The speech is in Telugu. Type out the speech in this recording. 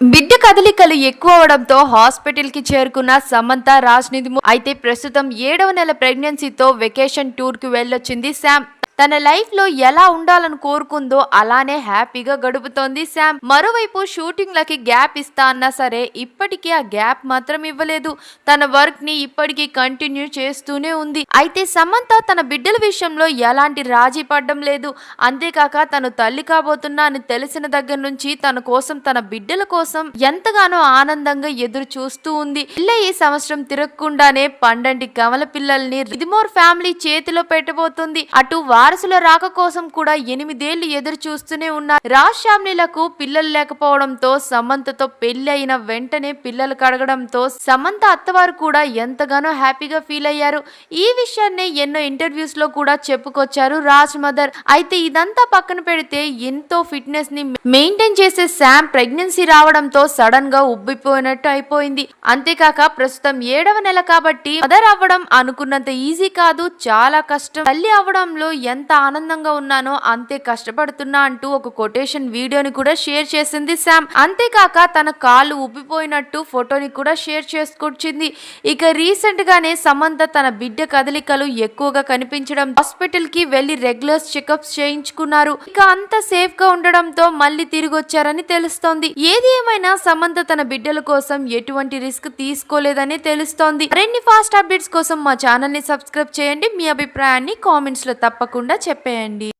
బిడ్డ కదలికలు ఎక్కువ అవడంతో హాస్పిటల్ కి చేరుకున్న సమంత రాజ్నిధి. అయితే ప్రస్తుతం 7వ నెల ప్రెగ్నెన్సీతో వెకేషన్ టూర్ కి వెళ్ళొచ్చింది శామ్. తన లైఫ్ లో ఎలా ఉండాలని కోరుకుందో అలానే హ్యాపీగా గడుపుతోంది శామ్. మరోవైపు షూటింగ్ లకి గ్యాప్ ఇస్తా అన్నా సరే ఇప్పటికీ ఆ గ్యాప్ మాత్రం ఇవ్వలేదు. తన వర్క్ ని ఇప్పటికీ కంటిన్యూ చేస్తూనే ఉంది. అయితే సమంత తన బిడ్డల విషయంలో ఎలాంటి రాజీ పడడం లేదు. అంతేకాక తను తల్లి కాబోతున్నా అని తెలిసిన దగ్గర నుంచి తన కోసం, తన బిడ్డల కోసం ఎంతగానో ఆనందంగా ఎదురు చూస్తూ ఉంది. పిల్ల ఈ సంవత్సరం తిరగకుండానే పండంటి కమల పిల్లల్ని రిదిమోర్ ఫ్యామిలీ చేతిలో పెట్టబోతుంది. అటు వారసుల రాక కోసం కూడా 8 ఏళ్లు ఎదురు చూస్తూనే ఉన్నారు. రాజ్ ఫ్యామిలీలకు పిల్లలు లేకపోవడంతో సమంతతో పెళ్లి అయిన వెంటనే పిల్లలు కడగడంతో సమంత అత్తవారు కూడా ఎంతగానో హ్యాపీగా ఫీల్ అయ్యారు. ఈ విషయాన్ని ఎన్నో ఇంటర్వ్యూస్ లో కూడా చెప్పుకొచ్చారు రాజ్ మదర్. అయితే ఇదంతా పక్కన పెడితే ఎంతో ఫిట్నెస్ ని మెయింటైన్ చేసే శామ్ ప్రెగ్నెన్సీ రావడంతో సడన్ గా ఉబ్బిపోయినట్టు అయిపోయింది. అంతేకాక ప్రస్తుతం 7వ నెల కాబట్టి మదర్ అవ్వడం అనుకున్నంత ఈజీ కాదు, చాలా కష్టం. తల్లి అవ్వడంలో ఎంత ఆనందంగా ఉన్నానో అంతే కష్టపడుతున్నా అంటూ ఒక కొటేషన్ వీడియోని కూడా షేర్ చేసింది శామ్. అంతేకాక తన కాళ్ళు ఉబ్బిపోయినట్టు ఫోటోని కూడా షేర్ చేసుకొచ్చింది. ఇక రీసెంట్ గానే సమంత తన బిడ్డ కదలికలు ఎక్కువగా కనిపించడం హాస్పిటల్ కి వెళ్లి రెగ్యులర్ చెకప్స్ చేయించుకున్నారు. ఇక అంత సేఫ్ గా ఉండడంతో మళ్ళీ తిరిగి వచ్చారని తెలుస్తోంది. ఏది ఏమైనా సమంత తన బిడ్డల కోసం ఎటువంటి రిస్క్ తీసుకోలేదని తెలుస్తోంది. మరిన్ని ఫాస్ట్ అప్డేట్స్ కోసం మా ఛానల్ ని సబ్స్క్రైబ్ చేయండి. మీ అభిప్రాయాన్ని కామెంట్స్ లో తప్పకుండా చెప్పేయండి.